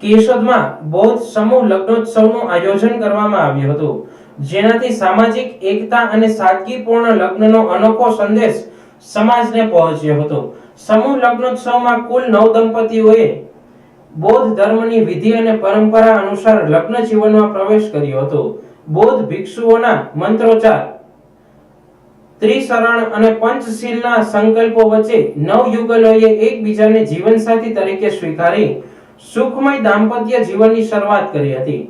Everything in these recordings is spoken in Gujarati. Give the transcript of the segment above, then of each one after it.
કેશોદમાં બૌદ્ધ સમૂહ લગ્નોત્સવનું આયોજન કરવામાં આવ્યું હતું, જેનાથી સામાજિક એકતા અને સાદગીપૂર્ણ લગ્નનો અનોખો સંદેશ સમાજને પહોંચ્યો હતો। સમૂહ લગ્નોત્સવમાં કુલ 9 દંપતીઓએ બૌદ્ધ ધર્મની વિધિ અને પરંપરા અનુસાર લગ્ન જીવનમાં પ્રવેશ કર્યો હતો। બૌદ્ધ ભિક્ષુઓના મંત્રોચ્ચાર, ત્રિશરણ અને પંચશીલના સંકલ્પો વચ્ચે નવયુગલોએ એકબીજાને જીવનસાથી તરીકે સ્વીકારી સુખમય દાંપત્ય જીવનની શરૂઆત કરી હતી।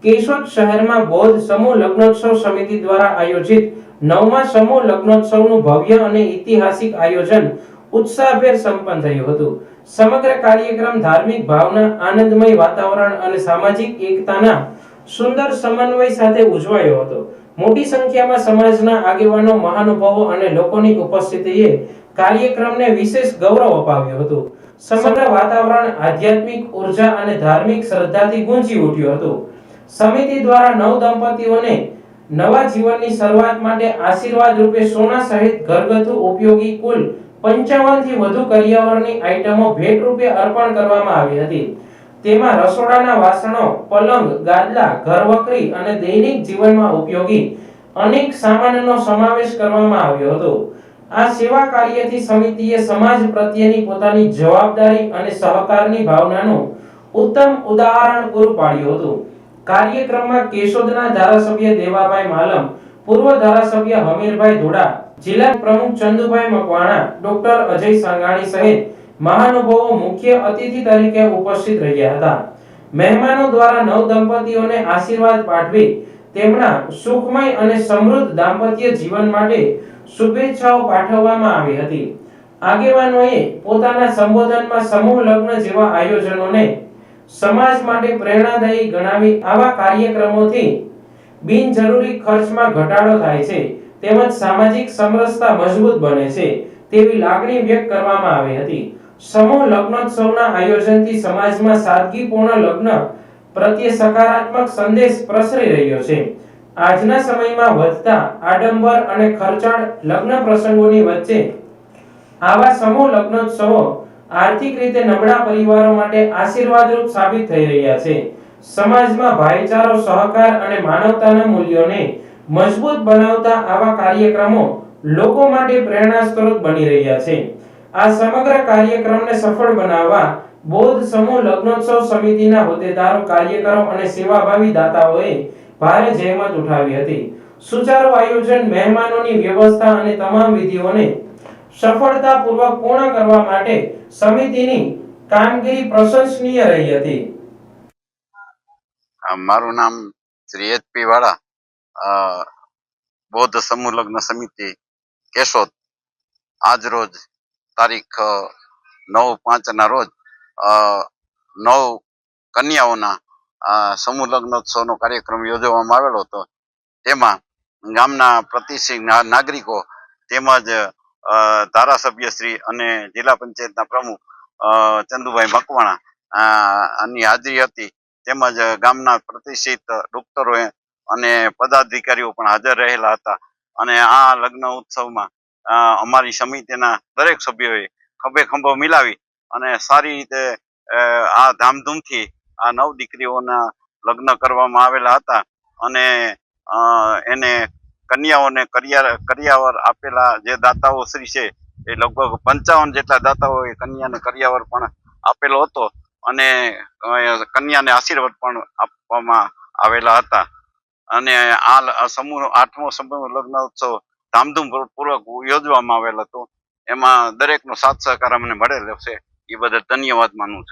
કેશોદ શહેરમાં બૌદ્ધ સમૂહ લગ્નોત્સવ સમિતિ દ્વારા આયોજિત 9મા સમૂહ લગ્નોત્સવનું ભવ્ય અને ઐતિહાસિક આયોજન ઉત્સાહભેર સંપન્ન થયું હતું। સમગ્ર કાર્યક્રમ ધાર્મિક ભાવના, આનંદમય વાતાવરણ અને સામાજિક એકતાના સુંદર સમન્વય સાથે ઉજવાયો હતો। મોટી સંખ્યામાં સમાજના આગેવાનો, મહાનુભાવો અને લોકોની ઉપસ્થિતિએ કાર્યક્રમને વિશેષ ગૌરવ અપાવ્યું હતું। સમગ્ર વાતાવરણ આધ્યાત્મિક ઉર્જા અને ધાર્મિક શ્રદ્ધાથી ગુંજી ઉઠ્યું હતું। સમિતિ દ્વારા નવ દંપતીઓને નવા જીવનની શરૂઆત માટે આશીર્વાદ રૂપે સોના સહિત ઘરગથ્થુ ઉપયોગી કુલ 55 થી વધુ કરિયાવરની આઇટમો ભેટ રૂપે અર્પણ કરવામાં આવી હતી। તેમાં રસોડાના વાસણો, પલંગ, ગાદલા, ઘરવકરી અને દૈનિક જીવનમાં ઉપયોગી અનેક સામાનનો સમાવેશ કરવામાં આવ્યો હતો। આ સેવા કાર્યથી સમિતિએ સમાજ પ્રત્યેની પોતાની જવાબદારી અને સહકારની ભાવનાનું ઉત્તમ ઉદાહરણ પૂરું પાડ્યું હતું। કાર્યક્રમમાં કેશોદના ધારાસભ્ય દેવાભાઈ માલમ, પૂર્વ ધારાસભ્ય હમીરભાઈ ધોડા, જિલ્લા પ્રમુખ ચંદુભાઈ મકવાણા, ડોક્ટર અજય સાંગાણી સહિત મહાનુભાવો મુખ્ય અતિથિ તરીકે ઉપસ્થિત રહ્યા હતા। મહેમાનો દ્વારા નવ દંપતીઓને આશીર્વાદ પાઠવી તેમના સુખમય અને સમૃદ્ધ દાંપત્ય જીવન માટે શુભેચ્છાઓ પાઠવવામાં આવી હતી। આગેવાનોએ પોતાના સંબોધનમાં સમૂહ લગ્ન જેવા આયોજનોને સમાજ માટે પ્રેરણાદાયી ગણાવી આવા કાર્યક્રમોથી બિનજરૂરી ખર્ચમાં ઘટાડો થાય છે તેમજ સામાજિક સમરસતા મજબૂત બને છે તેવી લાગણી વ્યક્ત કરવામાં આવી હતી। સમૂહ લગ્નોત્સવના આયોજનથી સમાજમાં સાદગીપૂર્ણ લગ્ન પ્રત્યે સકારાત્મક સંદેશ પ્રસરી રહ્યો છે। આજના સમયમાં વધતા આડંબર અને ખર્ચાળ લગ્ન પ્રસંગોની વચ્ચે આવા સમૂહ લગ્નોત્સવો આર્થિક રીતે નબળા પરિવારો માટે આશીર્વાદરૂપ સાબિત થઈ રહ્યા છે। સમાજમાં ભાઈચારો, સહકાર અને માનવતાના મૂલ્યોને મજબૂત બનાવતા આવા કાર્યક્રમો લોકો માટે પ્રેરણા સ્ત્રોત બની રહ્યા છે। આ સમગ્ર કાર્યક્રમને સફળ બનાવવા બૌદ્ધ સમૂહ લગ્નોત્સવ સમિતિના હોદ્દેદારો, કાર્યકરો અને સેવાભાવી દાતાઓએ ભારે જહેમત ઉઠાવી હતી। સુચારુ આયોજન, મહેમાનોની વ્યવસ્થા અને તમામ વિધિઓને સફળતાપૂર્વક પૂર્ણ કરવા માટે સમિતિની કામગીરી પ્રશંસનીય રહી હતી। મારું નામ શ્રી એચ.પી. વાળા, બૌદ્ધ સમૂહ લગ્ન સમિતિ કેશોદ, આજ રોજ તારીખ 9/5 ના રોજ 9 કન્યાઓના સમૂહ લગ્નોત્સવનો કાર્યક્રમ યોજવામાં આવેલો હતો। તેમાં ગામના પ્રતિષ્ઠિત નાગરિકો તેમજ ધારાસભ્યશ્રી અને જિલ્લા પંચાયતના પ્રમુખ ચંદુભાઈ મકવાણા ની હાજરી હતી, તેમજ ગામના પ્રતિષ્ઠિત ડોક્ટરો અને પદાધિકારીઓ પણ હાજર રહેલા હતા। અને આ લગ્ન ઉત્સવમાં અમારી સમિતિના દરેક સભ્યોએ ખભે ખંભો મિલાવી અને સારી રીતે આ ધામધૂમથી આ 9 દીકરીઓના લગ્ન કરવામાં આવેલા હતા। અને એને કન્યાઓને કરિયાવર આપેલા જે દાતાઓ શ્રી છે એ લગભગ 55 જેટલા દાતાઓએ કન્યાને કરિયાવર પણ આપેલો હતો અને કન્યાને આશીર્વાદ પણ આપવામાં આવેલા હતા। અને આ સમૂહ 8મો સમૂહ લગ્નોત્સવ ધામધૂમ પૂર્વક યોજવામાં આવેલ હતો। એમાં દરેકનો સાથ સહકાર અમને મળેલો છે, એ બદલ ધન્યવાદ માનું છું।